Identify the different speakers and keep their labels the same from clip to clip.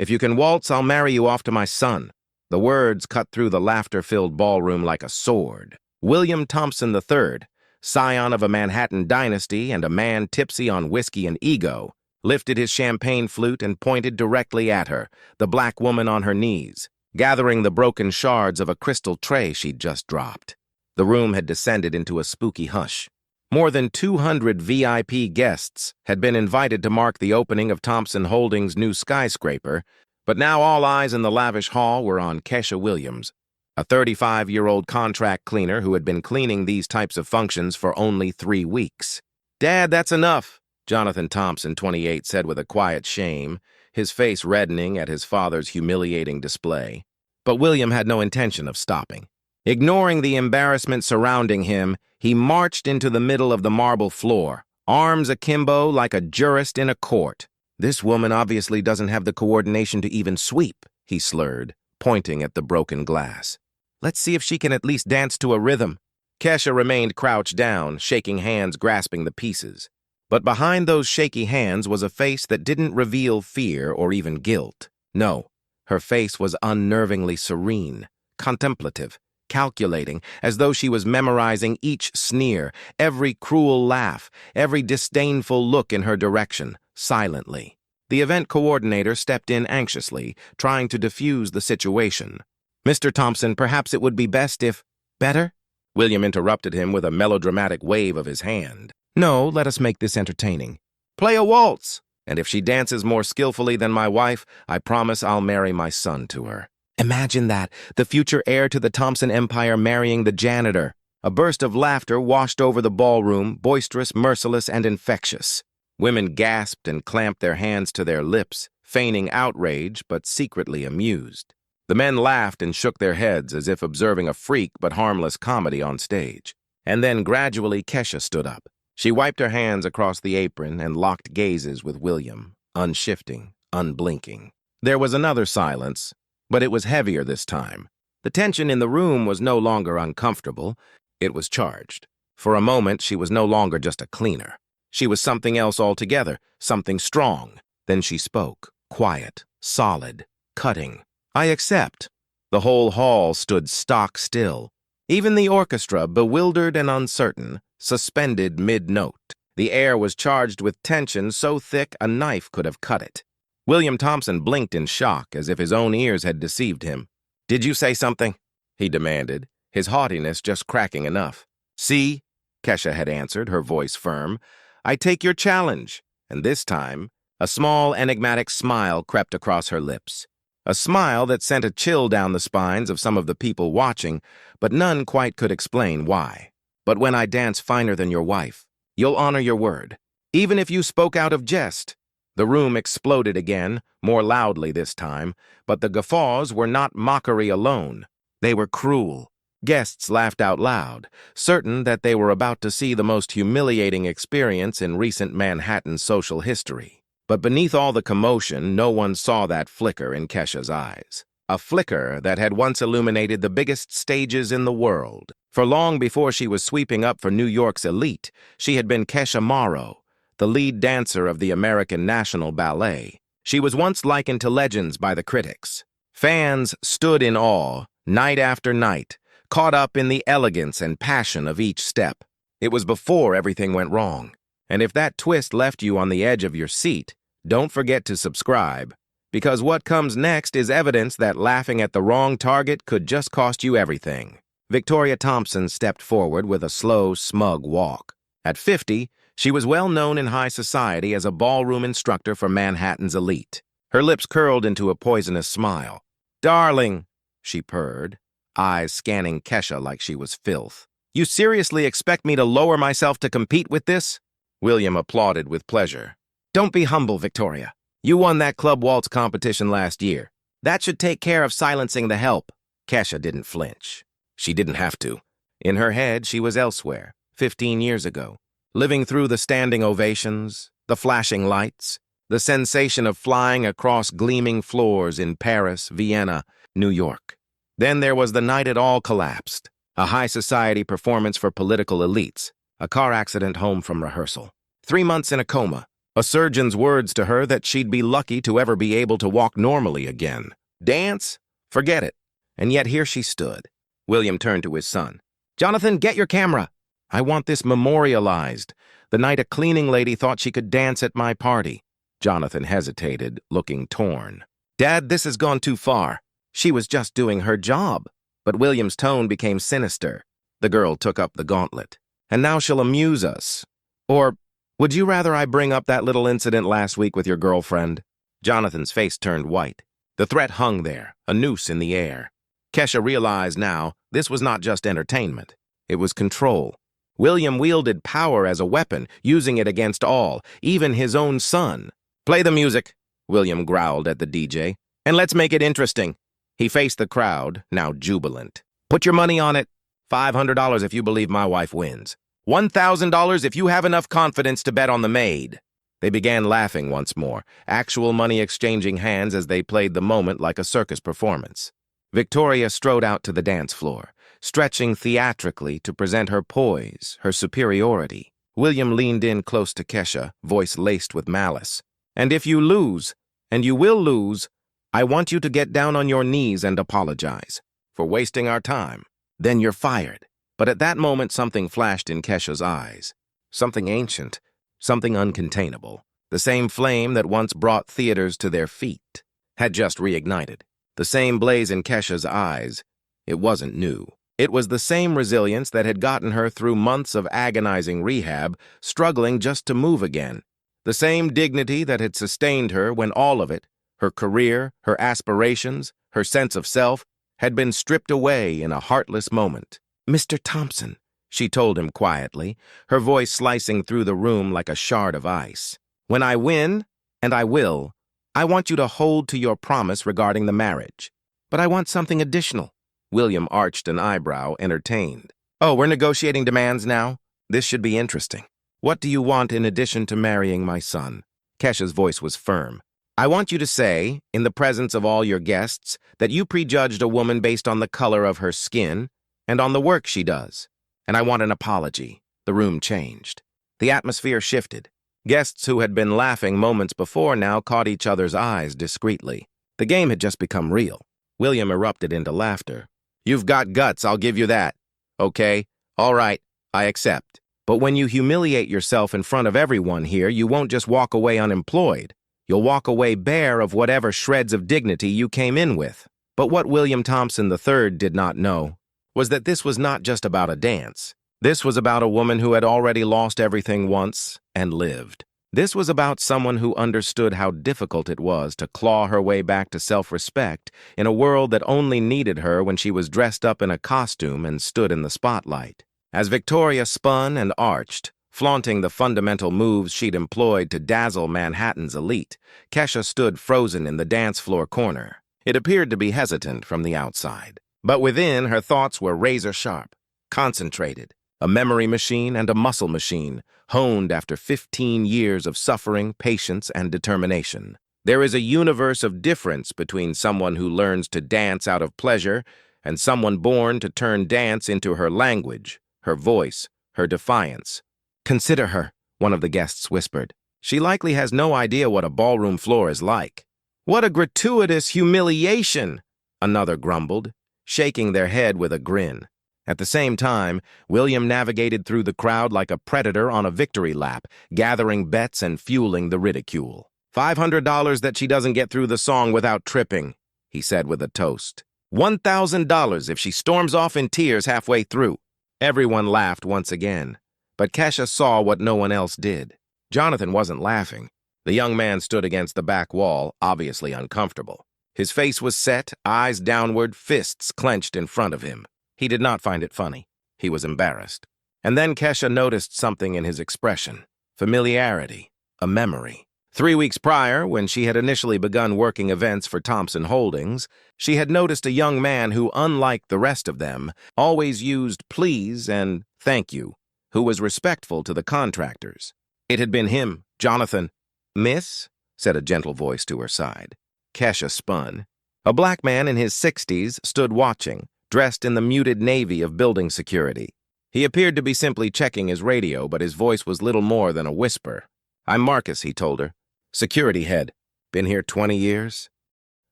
Speaker 1: If you can waltz, I'll marry you off to my son." The words cut through the laughter-filled ballroom like a sword. William Thompson III, scion of a Manhattan dynasty and a man tipsy on whiskey and ego, lifted his champagne flute and pointed directly at her, the black woman on her knees, gathering the broken shards of a crystal tray she'd just dropped. The room had descended into a spooky hush. More than 200 VIP guests had been invited to mark the opening of Thompson Holdings' new skyscraper, but now all eyes in the lavish hall were on Kesha Williams, a 35-year-old contract cleaner who had been cleaning these types of functions for only 3 weeks. "Dad, that's enough," Jonathan Thompson, 28, said with a quiet shame, his face reddening at his father's humiliating display. But William had no intention of stopping. Ignoring the embarrassment surrounding him, he marched into the middle of the marble floor, arms akimbo like a jurist in a court. "This woman obviously doesn't have the coordination to even sweep," he slurred, pointing at the broken glass. "Let's see if she can at least dance to a rhythm." Kesha remained crouched down, shaking hands grasping the pieces. But behind those shaky hands was a face that didn't reveal fear or even guilt. No, her face was unnervingly serene, contemplative, calculating, as though she was memorizing each sneer, every cruel laugh, every disdainful look in her direction, silently. The event coordinator stepped in anxiously, trying to defuse the situation. "Mr. Thompson, perhaps it would be best if—" "Better?" William interrupted him with a melodramatic wave of his hand. "No, let us make this entertaining. Play a waltz, and if she dances more skillfully than my wife, I promise I'll marry my son to her." Imagine that, the future heir to the Thompson Empire marrying the janitor. A burst of laughter washed over the ballroom, boisterous, merciless, and infectious. Women gasped and clamped their hands to their lips, feigning outrage but secretly amused. The men laughed and shook their heads as if observing a freak but harmless comedy on stage. And then gradually Kesha stood up. She wiped her hands across the apron and locked gazes with William, unshifting, unblinking. There was another silence, but it was heavier this time. The tension in the room was no longer uncomfortable. It was charged. For a moment, she was no longer just a cleaner. She was something else altogether, something strong. Then she spoke, quiet, solid, cutting. "I accept." The whole hall stood stock still. Even the orchestra, bewildered and uncertain, suspended mid-note. The air was charged with tension so thick a knife could have cut it. William Thompson blinked in shock, as if his own ears had deceived him. "Did you say something?" he demanded, his haughtiness just cracking enough. "See," Kesha had answered, her voice firm, "I take your challenge." And this time, a small, enigmatic smile crept across her lips. A smile that sent a chill down the spines of some of the people watching, but none quite could explain why. "But when I dance finer than your wife, you'll honor your word, even if you spoke out of jest." The room exploded again, more loudly this time, but the guffaws were not mockery alone. They were cruel. Guests laughed out loud, certain that they were about to see the most humiliating experience in recent Manhattan social history. But beneath all the commotion, no one saw that flicker in Kesha's eyes. A flicker that had once illuminated the biggest stages in the world. For long before she was sweeping up for New York's elite, she had been Kesha Morrow, the lead dancer of the American National Ballet. She was once likened to legends by the critics. Fans stood in awe, night after night, caught up in the elegance and passion of each step. It was before everything went wrong. And if that twist left you on the edge of your seat, don't forget to subscribe, because what comes next is evidence that laughing at the wrong target could just cost you everything. Victoria Thompson stepped forward with a slow, smug walk. At 50, she was well known in high society as a ballroom instructor for Manhattan's elite. Her lips curled into a poisonous smile. "Darling," she purred, eyes scanning Kesha like she was filth. "You seriously expect me to lower myself to compete with this?" William applauded with pleasure. "Don't be humble, Victoria. You won that club waltz competition last year. That should take care of silencing the help." Kesha didn't flinch. She didn't have to. In her head, she was elsewhere, 15 years ago. Living through the standing ovations, the flashing lights, the sensation of flying across gleaming floors in Paris, Vienna, New York. Then there was the night it all collapsed, a high society performance for political elites, a car accident home from rehearsal. 3 months in a coma, A surgeon's words to her that she'd be lucky to ever be able to walk normally again. Dance? Forget it. And yet here she stood. William turned to his son. "Jonathan, get your camera. I want this memorialized. The night a cleaning lady thought she could dance at my party." Jonathan hesitated, looking torn. "Dad, this has gone too far. She was just doing her job." But William's tone became sinister. The girl took up the gauntlet. "And now she'll amuse us. Or would you rather I bring up that little incident last week with your girlfriend?" Jonathan's face turned white. The threat hung there, a noose in the air. Kesha realized now this was not just entertainment. It was control. William wielded power as a weapon, using it against all, even his own son. "Play the music," William growled at the DJ, "and let's make it interesting." He faced the crowd, now jubilant. "Put your money on it. $500 if you believe my wife wins. $1,000 if you have enough confidence to bet on the maid." They began laughing once more, actual money exchanging hands as they played the moment like a circus performance. Victoria strode out to the dance floor, stretching theatrically to present her poise, her superiority. William leaned in close to Kesha, voice laced with malice. "And if you lose, and you will lose, I want you to get down on your knees and apologize for wasting our time. Then you're fired." But at that moment something flashed in Kesha's eyes. Something ancient, something uncontainable. The same flame that once brought theaters to their feet had just reignited. The same blaze in Kesha's eyes. It wasn't new. It was the same resilience that had gotten her through months of agonizing rehab, struggling just to move again. The same dignity that had sustained her when all of it, her career, her aspirations, her sense of self, had been stripped away in a heartless moment. "Mr. Thompson," she told him quietly, her voice slicing through the room like a shard of ice. "When I win, and I will, I want you to hold to your promise regarding the marriage. But I want something additional." William arched an eyebrow, entertained. "Oh, we're negotiating demands now? This should be interesting. What do you want in addition to marrying my son?" Kesha's voice was firm. "I want you to say, in the presence of all your guests, that you prejudged a woman based on the color of her skin and on the work she does. And I want an apology." The room changed. The atmosphere shifted. Guests who had been laughing moments before now caught each other's eyes discreetly. The game had just become real. William erupted into laughter. "You've got guts, I'll give you that. Okay, all right, I accept. But when you humiliate yourself in front of everyone here, you won't just walk away unemployed. You'll walk away bare of whatever shreds of dignity you came in with." But what William Thompson III did not know was that this was not just about a dance. This was about a woman who had already lost everything once and lived. This was about someone who understood how difficult it was to claw her way back to self-respect in a world that only needed her when she was dressed up in a costume and stood in the spotlight. As Victoria spun and arched, flaunting the fundamental moves she'd employed to dazzle Manhattan's elite, Kesha stood frozen in the dance floor corner. It appeared to be hesitant from the outside. But within, her thoughts were razor-sharp, concentrated, a memory machine and a muscle machine, honed after 15 years of suffering, patience, and determination. There is a universe of difference between someone who learns to dance out of pleasure and someone born to turn dance into her language, her voice, her defiance. "Consider her," one of the guests whispered. "She likely has no idea what a ballroom floor is like." "What a gratuitous humiliation," another grumbled, shaking their head with a grin. At the same time, William navigated through the crowd like a predator on a victory lap, gathering bets and fueling the ridicule. $500 that she doesn't get through the song without tripping, he said with a toast. $1,000 if she storms off in tears halfway through. Everyone laughed once again, but Kesha saw what no one else did. Jonathan wasn't laughing. The young man stood against the back wall, obviously uncomfortable. His face was set, eyes downward, fists clenched in front of him. He did not find it funny. He was embarrassed. And then Kesha noticed something in his expression. Familiarity. A memory. 3 weeks prior, when she had initially begun working events for Thompson Holdings, she had noticed a young man who, unlike the rest of them, always used please and thank you, who was respectful to the contractors. It had been him, Jonathan. "Miss?" said a gentle voice to her side. Kesha spun. A black man in his 60s stood watching, dressed in the muted navy of building security. He appeared to be simply checking his radio, but his voice was little more than a whisper. I'm Marcus, he told her. Security head. Been here 20 years?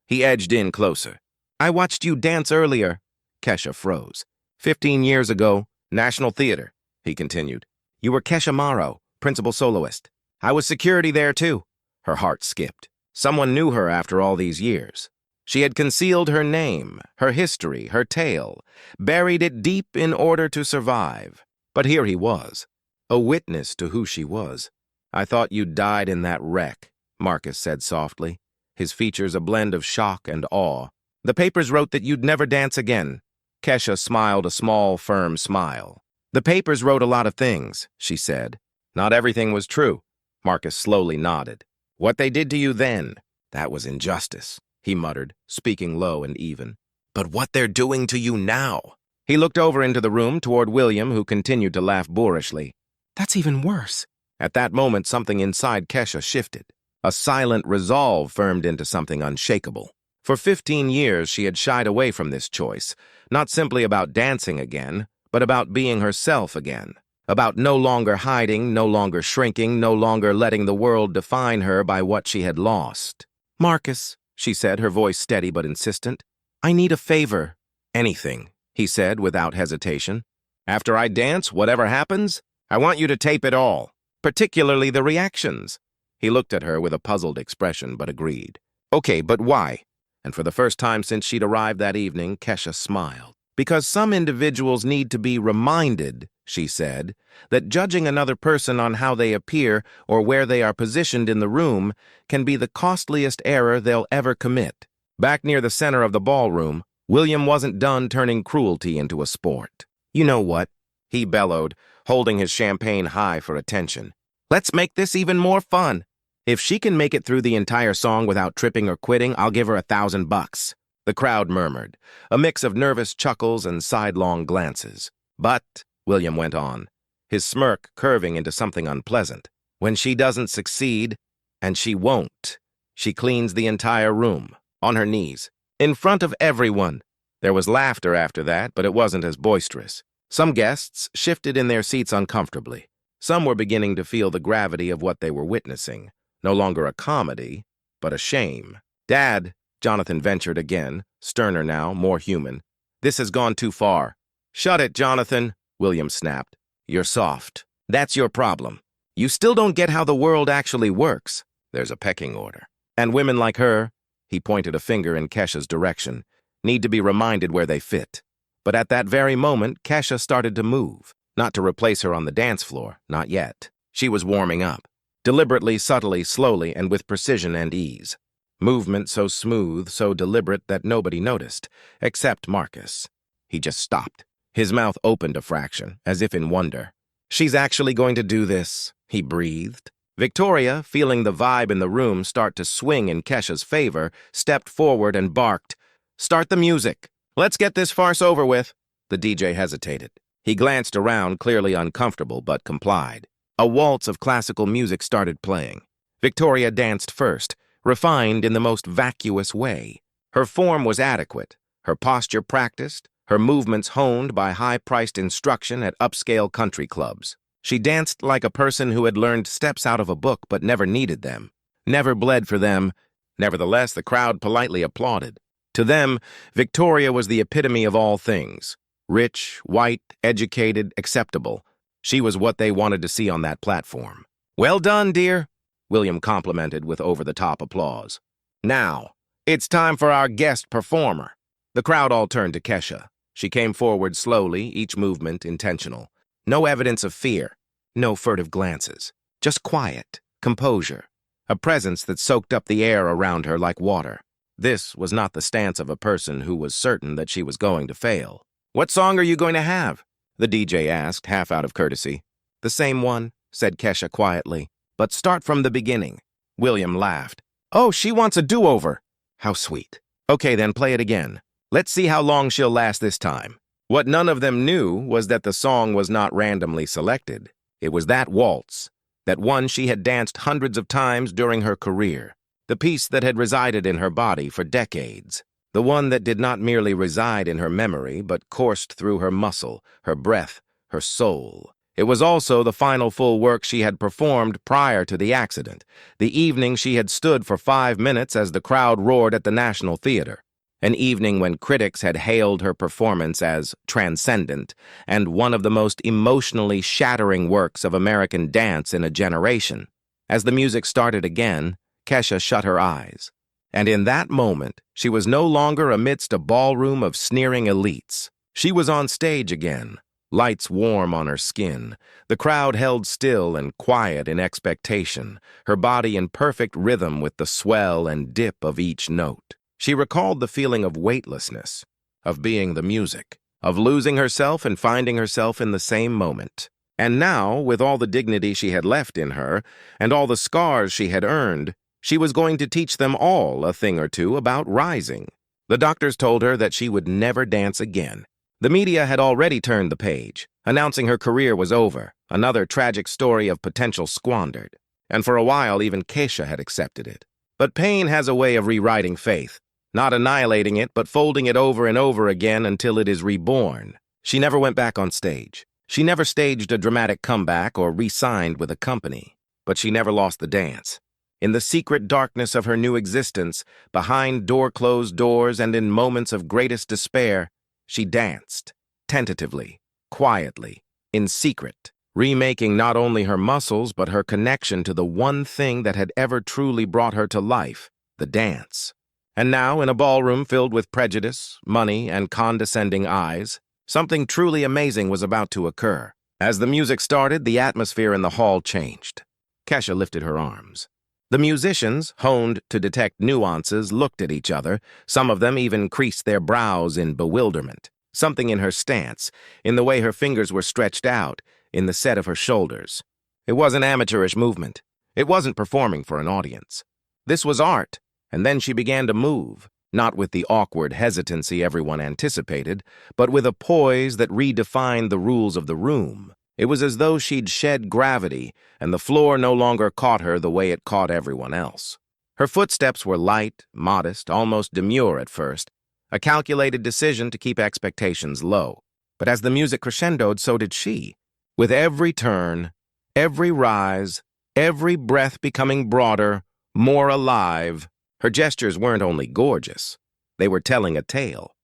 Speaker 1: He edged in closer. I watched you dance earlier. Kesha froze. 15 years ago, National Theater, he continued. You were Kesha Morrow, principal soloist. I was security there, too. Her heart skipped. Someone knew her after all these years. She had concealed her name, her history, her tale, buried it deep in order to survive. But here he was, a witness to who she was. I thought you died in that wreck, Marcus said softly, his features a blend of shock and awe. The papers wrote that you'd never dance again. Kesha smiled a small, firm smile. The papers wrote a lot of things, she said. Not everything was true. Marcus slowly nodded. What they did to you then, that was injustice, he muttered, speaking low and even. But what they're doing to you now? He looked over into the room toward William, who continued to laugh boorishly. That's even worse. At that moment, something inside Kesha shifted. A silent resolve firmed into something unshakable. For 15 years, she had shied away from this choice, not simply about dancing again, but about being herself again. About no longer hiding, no longer shrinking, no longer letting the world define her by what she had lost. Marcus, she said, her voice steady but insistent, I need a favor. Anything, he said without hesitation. After I dance, whatever happens, I want you to tape it all, particularly the reactions. He looked at her with a puzzled expression but agreed. Okay, but why? And for the first time since she'd arrived that evening, Kesha smiled. Because some individuals need to be reminded, she said, that judging another person on how they appear or where they are positioned in the room can be the costliest error they'll ever commit. Back near the center of the ballroom, William wasn't done turning cruelty into a sport. You know what? He bellowed, holding his champagne high for attention. Let's make this even more fun. If she can make it through the entire song without tripping or quitting, I'll give her $1,000. The crowd murmured, a mix of nervous chuckles and sidelong glances. But, William went on, his smirk curving into something unpleasant, when she doesn't succeed, and she won't, she cleans the entire room, on her knees, in front of everyone. There was laughter after that, but it wasn't as boisterous. Some guests shifted in their seats uncomfortably. Some were beginning to feel the gravity of what they were witnessing. No longer a comedy, but a shame. Dad, Jonathan ventured again, sterner now, more human. This has gone too far. Shut it, Jonathan, William snapped. You're soft. That's your problem. You still don't get how the world actually works. There's a pecking order. And women like her, he pointed a finger in Kesha's direction, need to be reminded where they fit. But at that very moment, Kesha started to move. Not to replace her on the dance floor, not yet. She was warming up. Deliberately, subtly, slowly, and with precision and ease. Movement so smooth, so deliberate that nobody noticed, except Marcus. He just stopped. His mouth opened a fraction, as if in wonder. She's actually going to do this, he breathed. Victoria, feeling the vibe in the room start to swing in Kesha's favor, stepped forward and barked, Start the music. Let's get this farce over with. The DJ hesitated. He glanced around, clearly uncomfortable, but complied. A waltz of classical music started playing. Victoria danced first, refined in the most vacuous way. Her form was adequate, her posture practiced, her movements honed by high-priced instruction at upscale country clubs. She danced like a person who had learned steps out of a book but never needed them, never bled for them. Nevertheless, the crowd politely applauded. To them, Victoria was the epitome of all things. Rich, white, educated, acceptable. She was what they wanted to see on that platform. Well done, dear, William complimented with over-the-top applause. Now, it's time for our guest performer. The crowd all turned to Kesha. She came forward slowly, each movement intentional. No evidence of fear, no furtive glances. Just quiet, composure, a presence that soaked up the air around her like water. This was not the stance of a person who was certain that she was going to fail. What song are you going to have? The DJ asked, half out of courtesy. The same one, said Kesha quietly. But start from the beginning. William laughed. Oh, she wants a do-over. How sweet. Okay, then play it again. Let's see how long she'll last this time. What none of them knew was that the song was not randomly selected. It was that waltz, that one she had danced hundreds of times during her career, the piece that had resided in her body for decades, the one that did not merely reside in her memory but coursed through her muscle, her breath, her soul. It was also the final full work she had performed prior to the accident, the evening she had stood for 5 minutes as the crowd roared at the National Theater, an evening when critics had hailed her performance as transcendent and one of the most emotionally shattering works of American dance in a generation. As the music started again, Kesha shut her eyes. And in that moment, she was no longer amidst a ballroom of sneering elites. She was on stage again, lights warm on her skin, the crowd held still and quiet in expectation, her body in perfect rhythm with the swell and dip of each note. She recalled the feeling of weightlessness, of being the music, of losing herself and finding herself in the same moment. And now, with all the dignity she had left in her, and all the scars she had earned, she was going to teach them all a thing or two about rising. The doctors told her that she would never dance again. The media had already turned the page, announcing her career was over, another tragic story of potential squandered. And for a while, even Kesha had accepted it. But pain has a way of rewriting faith, not annihilating it, but folding it over and over again until it is reborn. She never went back on stage. She never staged a dramatic comeback or re-signed with a company. But she never lost the dance. In the secret darkness of her new existence, behind door-closed doors and in moments of greatest despair, she danced, tentatively, quietly, in secret, remaking not only her muscles but her connection to the one thing that had ever truly brought her to life, the dance. And now, in a ballroom filled with prejudice, money, and condescending eyes, something truly amazing was about to occur. As the music started, the atmosphere in the hall changed. Kesha lifted her arms. The musicians, honed to detect nuances, looked at each other. Some of them even creased their brows in bewilderment. Something in her stance, in the way her fingers were stretched out, in the set of her shoulders. It wasn't amateurish movement. It wasn't performing for an audience. This was art, and then she began to move, not with the awkward hesitancy everyone anticipated, but with a poise that redefined the rules of the room. It was as though she'd shed gravity, and the floor no longer caught her the way it caught everyone else. Her footsteps were light, modest, almost demure at first, a calculated decision to keep expectations low. But as the music crescendoed, so did she. With every turn, every rise, every breath becoming broader, more alive, her gestures weren't only gorgeous. They were telling a tale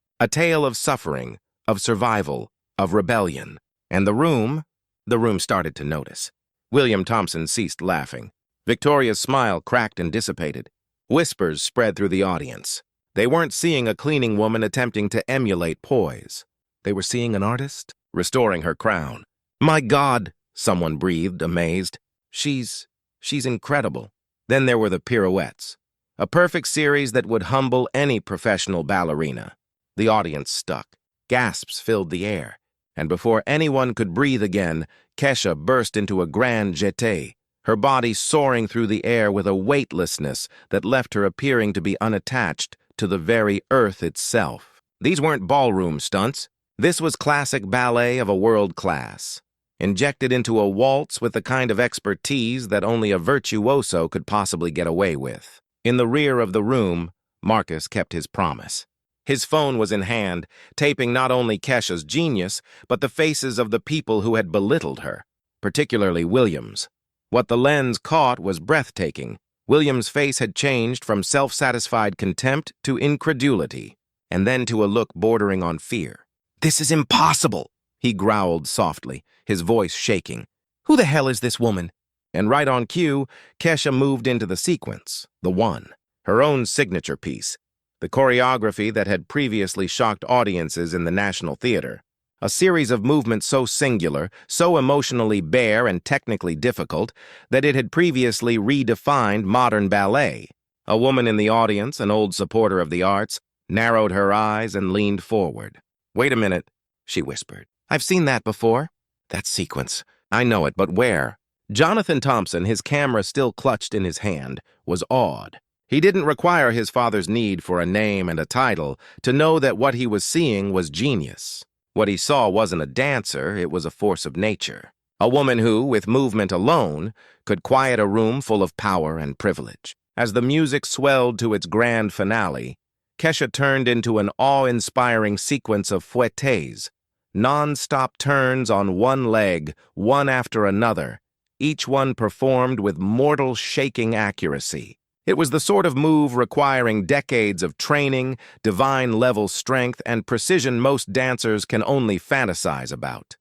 Speaker 1: of suffering, of survival, of rebellion. And the room started to notice. William Thompson ceased laughing. Victoria's smile cracked and dissipated. Whispers spread through the audience. They weren't seeing a cleaning woman attempting to emulate poise. They were seeing an artist restoring her crown. "My God," someone breathed, amazed. She's incredible." Then there were the pirouettes. A perfect series that would humble any professional ballerina. The audience stuck. Gasps filled the air. And before anyone could breathe again, Kesha burst into a grand jeté, her body soaring through the air with a weightlessness that left her appearing to be unattached to the very earth itself. These weren't ballroom stunts. This was classic ballet of a world class, injected into a waltz with the kind of expertise that only a virtuoso could possibly get away with. In the rear of the room, Marcus kept his promise. His phone was in hand, taping not only Kesha's genius, but the faces of the people who had belittled her, particularly William's. What the lens caught was breathtaking. William's face had changed from self-satisfied contempt to incredulity, and then to a look bordering on fear. "This is impossible," he growled softly, his voice shaking. "Who the hell is this woman?" And right on cue, Kesha moved into the sequence, the one, her own signature piece. The choreography that had previously shocked audiences in the National Theater. A series of movements so singular, so emotionally bare and technically difficult, that it had previously redefined modern ballet. A woman in the audience, an old supporter of the arts, narrowed her eyes and leaned forward. "Wait a minute," she whispered. "I've seen that before. That sequence. I know it, but where?" Jonathan Thompson, his camera still clutched in his hand, was awed. He didn't require his father's need for a name and a title to know that what he was seeing was genius. What he saw wasn't a dancer, it was a force of nature. A woman who, with movement alone, could quiet a room full of power and privilege. As the music swelled to its grand finale, Kesha turned into an awe-inspiring sequence of fouettes, Non-stop turns on one leg, one after another, each one performed with mortal shaking accuracy. It was the sort of move requiring decades of training, divine-level strength, and precision most dancers can only fantasize about.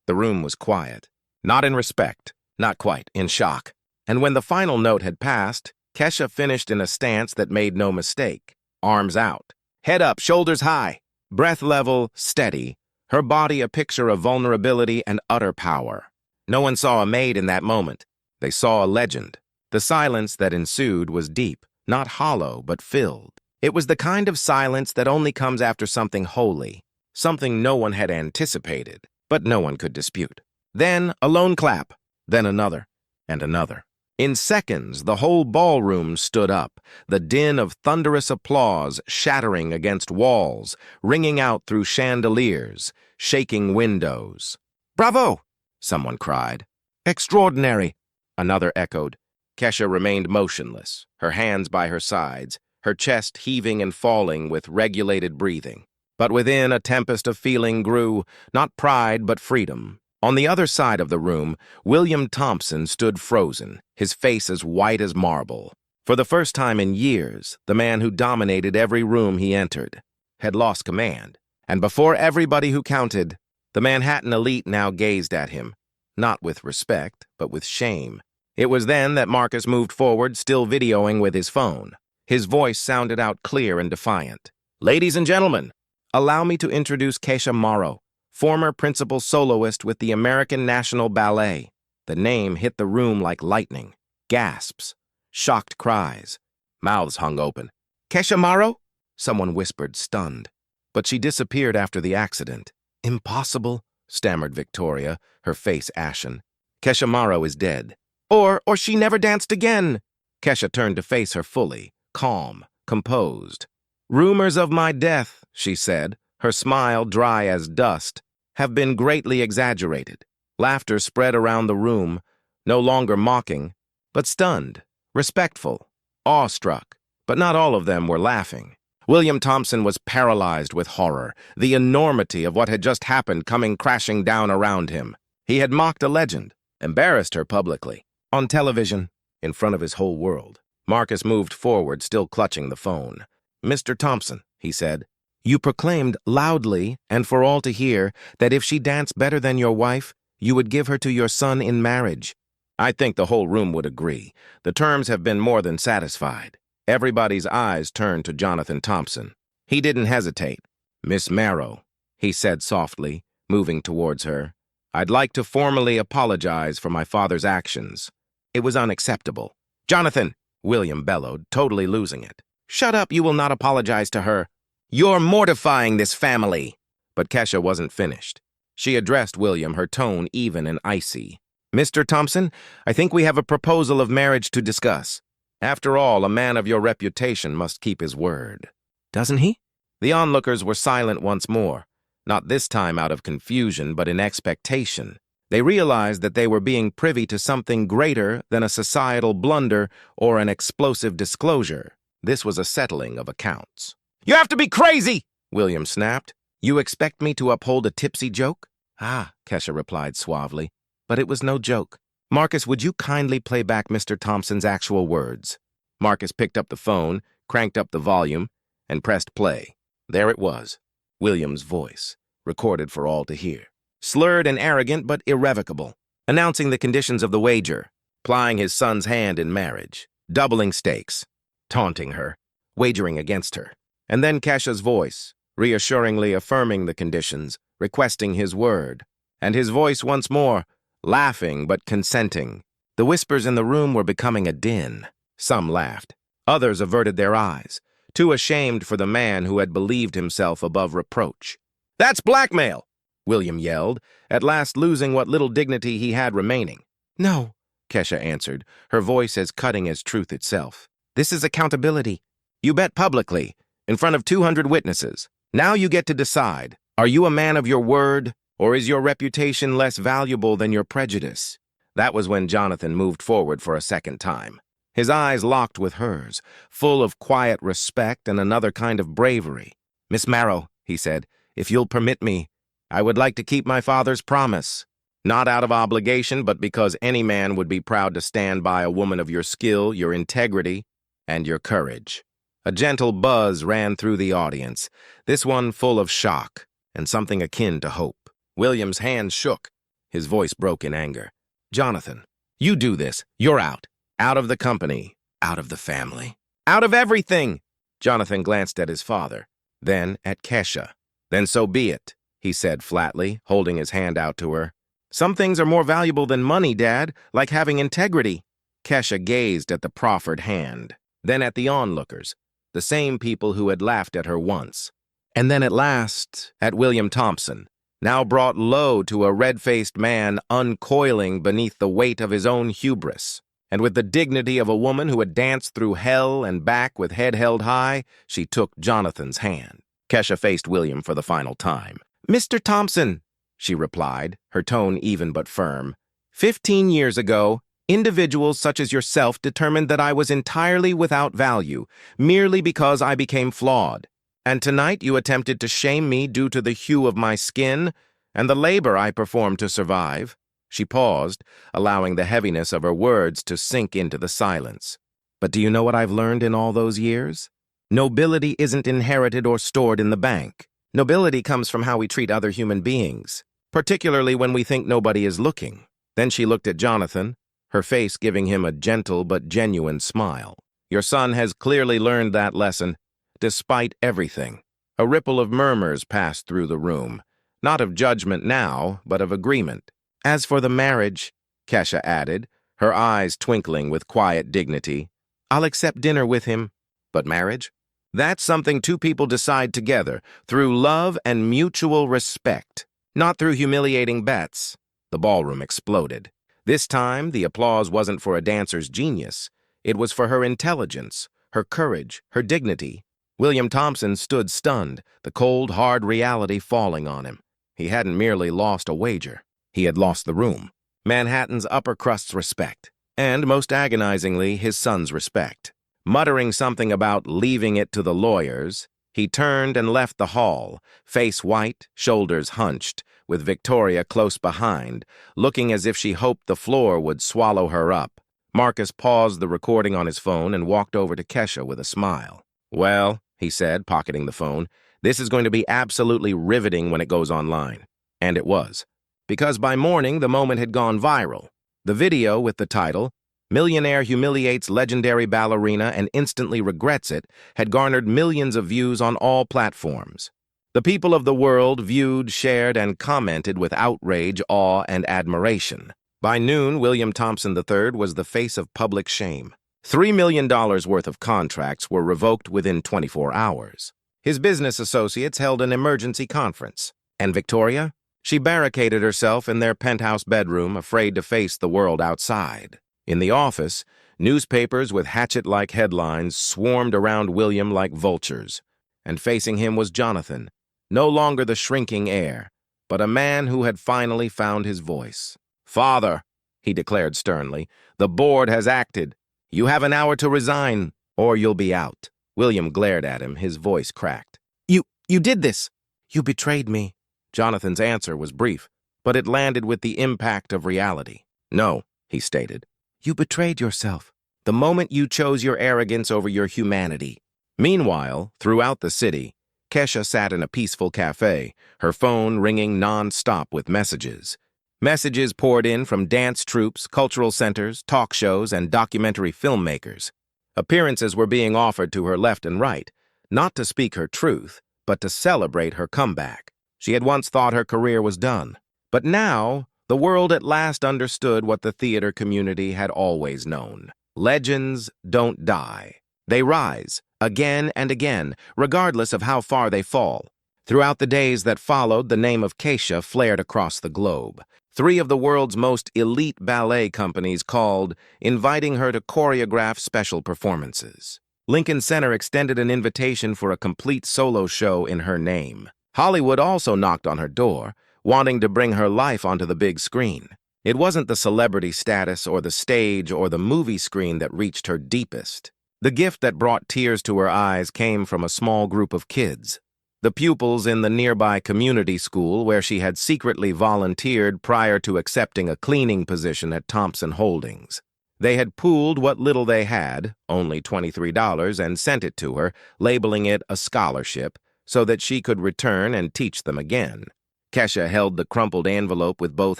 Speaker 1: The room was quiet, not in respect, not quite, in shock. And when the final note had passed, Kesha finished in a stance that made no mistake. Arms out, head up, shoulders high, breath level, steady, her body a picture of vulnerability and utter power. No one saw a maid in that moment. They saw a legend. The silence that ensued was deep, not hollow, but filled. It was the kind of silence that only comes after something holy, something no one had anticipated, but no one could dispute. Then a lone clap, then another, and another. In seconds, the whole ballroom stood up, the din of thunderous applause shattering against walls, ringing out through chandeliers, shaking windows. "Bravo!" someone cried. "Extraordinary!" another echoed. Kesha remained motionless, her hands by her sides, her chest heaving and falling with regulated breathing. But within, a tempest of feeling grew, not pride but freedom. On the other side of the room, William Thompson stood frozen, his face as white as marble. For the first time in years, the man who dominated every room he entered had lost command. And before everybody who counted, the Manhattan elite now gazed at him, not with respect, but with shame. It was then that Marcus moved forward, still videoing with his phone. His voice sounded out clear and defiant. "Ladies and gentlemen, allow me to introduce Kesha Morrow, former principal soloist with the American National Ballet." The name hit the room like lightning. Gasps, shocked cries, mouths hung open. "Kesha Morrow?" someone whispered, stunned. "But she disappeared after the accident." "Impossible," stammered Victoria, her face ashen. "Kesha Morrow is dead." Or she never danced again." Kesha turned to face her fully, calm, composed. "Rumors of my death," she said, her smile dry as dust, "have been greatly exaggerated." Laughter spread around the room, no longer mocking, but stunned, respectful, awestruck. But not all of them were laughing. William Thompson was paralyzed with horror, the enormity of what had just happened coming crashing down around him. He had mocked a legend, embarrassed her publicly. On television, in front of his whole world. Marcus moved forward, still clutching the phone. "Mr. Thompson," he said, "you proclaimed loudly and for all to hear that if she danced better than your wife, you would give her to your son in marriage." I think the whole room would agree. The terms have been more than satisfied. Everybody's eyes turned to Jonathan Thompson. He didn't hesitate. "Miss Morrow," he said softly, moving towards her, "I'd like to formally apologize for my father's actions. It was unacceptable." "Jonathan!" William bellowed, totally losing it. "Shut up, you will not apologize to her. You're mortifying this family." But Kesha wasn't finished. She addressed William, her tone even and icy. "Mr. Thompson, I think we have a proposal of marriage to discuss. After all, a man of your reputation must keep his word." "Doesn't he?" The onlookers were silent once more, not this time out of confusion, but in expectation. They realized that they were being privy to something greater than a societal blunder or an explosive disclosure. This was a settling of accounts. "You have to be crazy!" William snapped. "You expect me to uphold a tipsy joke?" "Ah," Kesha replied suavely, "but it was no joke. Marcus, would you kindly play back Mr. Thompson's actual words?" Marcus picked up the phone, cranked up the volume, and pressed play. There it was, William's voice, recorded for all to hear. Slurred and arrogant, but irrevocable, announcing the conditions of the wager, plying his son's hand in marriage, doubling stakes, taunting her, wagering against her. And then Kesha's voice, reassuringly affirming the conditions, requesting his word. And his voice once more, laughing but consenting. The whispers in the room were becoming a din. Some laughed. Others averted their eyes, too ashamed for the man who had believed himself above reproach. "That's blackmail!" William yelled, at last losing what little dignity he had remaining. "No," Kesha answered, her voice as cutting as truth itself. "This is accountability. You bet publicly, in front of 200 witnesses. Now you get to decide. Are you a man of your word, or is your reputation less valuable than your prejudice?" That was when Jonathan moved forward for a second time. His eyes locked with hers, full of quiet respect and another kind of bravery. "Miss Morrow," he said, "if you'll permit me, I would like to keep my father's promise. Not out of obligation, but because any man would be proud to stand by a woman of your skill, your integrity, and your courage. A gentle buzz ran through the audience, this one full of shock and something akin to hope. William's hands shook. His voice broke in anger. Jonathan, you do this. You're out. Out of the company. Out of the family. Out of everything! Jonathan glanced at his father, then at Kesha. Then so be it, he said flatly, holding his hand out to her. Some things are more valuable than money, Dad, like having integrity. Kesha gazed at the proffered hand, then at the onlookers, the same people who had laughed at her once. And then at last, at William Thompson, now brought low to a red-faced man uncoiling beneath the weight of his own hubris. And with the dignity of a woman who had danced through hell and back with head held high, she took Jonathan's hand. Kesha faced William for the final time. Mr. Thompson, she replied, her tone even but firm. 15 years ago, individuals such as yourself determined that I was entirely without value, merely because I became flawed. And tonight you attempted to shame me due to the hue of my skin and the labor I performed to survive. She paused, allowing the heaviness of her words to sink into the silence. But do you know what I've learned in all those years? Nobility isn't inherited or stored in the bank. Nobility comes from how we treat other human beings, particularly when we think nobody is looking. Then she looked at Jonathan, her face giving him a gentle but genuine smile. Your son has clearly learned that lesson, despite everything. A ripple of murmurs passed through the room, not of judgment now, but of agreement. As for the marriage, Kesha added, her eyes twinkling with quiet dignity, I'll accept dinner with him. But marriage? That's something two people decide together, through love and mutual respect, not through humiliating bets. The ballroom exploded. This time, the applause wasn't for a dancer's genius. It was for her intelligence, her courage, her dignity. William Thompson stood stunned, the cold, hard reality falling on him. He hadn't merely lost a wager. He had lost the room, Manhattan's upper crust's respect, and, most agonizingly, his son's respect. Muttering something about leaving it to the lawyers, he turned and left the hall, face white, shoulders hunched, with Victoria close behind, looking as if she hoped the floor would swallow her up. Marcus paused the recording on his phone and walked over to Kesha with a smile. Well, he said, pocketing the phone, this is going to be absolutely riveting when it goes online. And it was. Because by morning, the moment had gone viral. The video with the title, Millionaire Humiliates Legendary Ballerina and Instantly Regrets It, had garnered millions of views on all platforms. The people of the world viewed, shared, and commented with outrage, awe, and admiration. By noon, William Thompson III was the face of public shame. $3 million worth of contracts were revoked within 24 hours. His business associates held an emergency conference. And Victoria? She barricaded herself in their penthouse bedroom, afraid to face the world outside. In the office, newspapers with hatchet-like headlines swarmed around William like vultures. And facing him was Jonathan, no longer the shrinking heir, but a man who had finally found his voice. Father, he declared sternly, the board has acted. You have an hour to resign, or you'll be out. William glared at him, his voice cracked. You did this. You betrayed me. Jonathan's answer was brief, but it landed with the impact of reality. No, he stated. You betrayed yourself, the moment you chose your arrogance over your humanity. Meanwhile, throughout the city, Kesha sat in a peaceful cafe, her phone ringing non-stop with messages. Messages poured in from dance troupes, cultural centers, talk shows, and documentary filmmakers. Appearances were being offered to her left and right, not to speak her truth, but to celebrate her comeback. She had once thought her career was done, but now the world at last understood what the theater community had always known. Legends don't die. They rise, again and again, regardless of how far they fall. Throughout the days that followed, the name of Kesha flared across the globe. 3 of the world's most elite ballet companies called, inviting her to choreograph special performances. Lincoln Center extended an invitation for a complete solo show in her name. Hollywood also knocked on her door, wanting to bring her life onto the big screen. It wasn't the celebrity status or the stage or the movie screen that reached her deepest. The gift that brought tears to her eyes came from a small group of kids. The pupils in the nearby community school where she had secretly volunteered prior to accepting a cleaning position at Thompson Holdings. They had pooled what little they had, only $23, and sent it to her, labeling it a scholarship, so that she could return and teach them again. Kesha held the crumpled envelope with both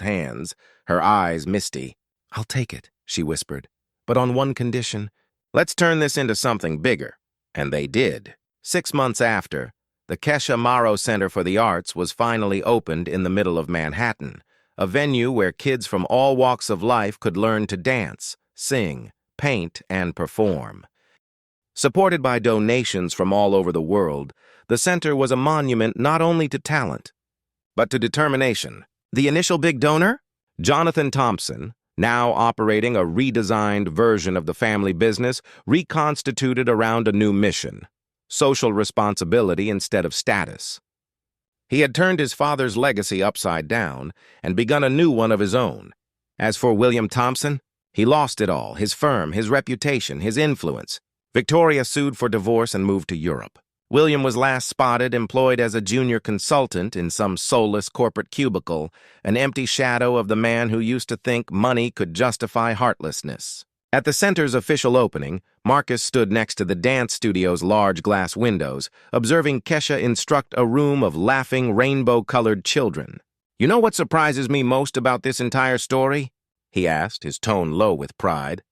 Speaker 1: hands, her eyes misty. "I'll take it," she whispered, "but on one condition. Let's turn this into something bigger." And they did. 6 months after, the Kesha Morrow Center for the Arts was finally opened in the middle of Manhattan, a venue where kids from all walks of life could learn to dance, sing, paint, and perform. Supported by donations from all over the world, the center was a monument not only to talent, but to determination. The initial big donor? Jonathan Thompson, now operating a redesigned version of the family business, reconstituted around a new mission: social responsibility instead of status. He had turned his father's legacy upside down and begun a new one of his own. As for William Thompson, he lost it all: his firm, his reputation, his influence. Victoria sued for divorce and moved to Europe. William was last spotted employed as a junior consultant in some soulless corporate cubicle, an empty shadow of the man who used to think money could justify heartlessness. At the center's official opening, Marcus stood next to the dance studio's large glass windows, observing Kesha instruct a room of laughing, rainbow-colored children. "You know what surprises me most about this entire story?" he asked, his tone low with pride.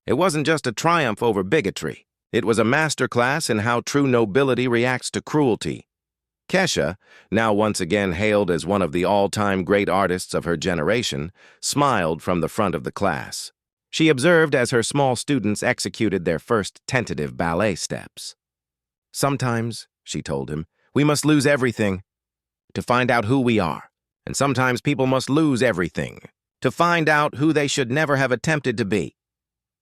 Speaker 1: "It wasn't just a triumph over bigotry. It was a masterclass in how true nobility reacts to cruelty." Kesha, now once again hailed as one of the all-time great artists of her generation, smiled from the front of the class. She observed as her small students executed their first tentative ballet steps. "Sometimes," she told him, "we must lose everything to find out who we are. And sometimes people must lose everything to find out who they should never have attempted to be."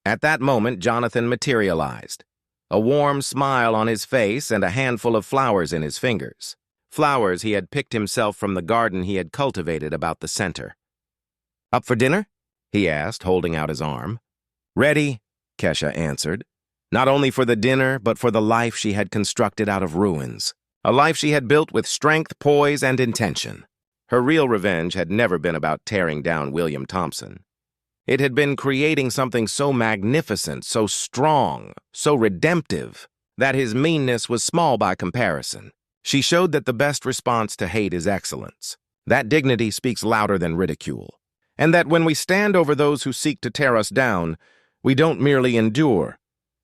Speaker 1: At that moment, Jonathan materialized, a warm smile on his face and a handful of flowers in his fingers. Flowers he had picked himself from the garden he had cultivated about the center. "Up for dinner?" he asked, holding out his arm. "Ready," Kesha answered, not only for the dinner, but for the life she had constructed out of ruins. A life she had built with strength, poise, and intention. Her real revenge had never been about tearing down William Thompson. It had been creating something so magnificent, so strong, so redemptive, that his meanness was small by comparison. She showed that the best response to hate is excellence, that dignity speaks louder than ridicule, and that when we stand over those who seek to tear us down, we don't merely endure.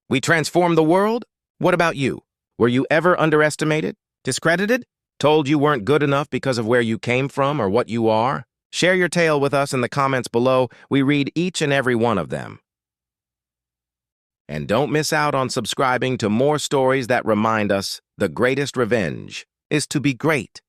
Speaker 1: We transform the world? What about you? Were you ever underestimated, discredited, told you weren't good enough because of where you came from or what you are? Share your tale with us in the comments below. We read each and every one of them. And don't miss out on subscribing to more stories that remind us the greatest revenge is to be great.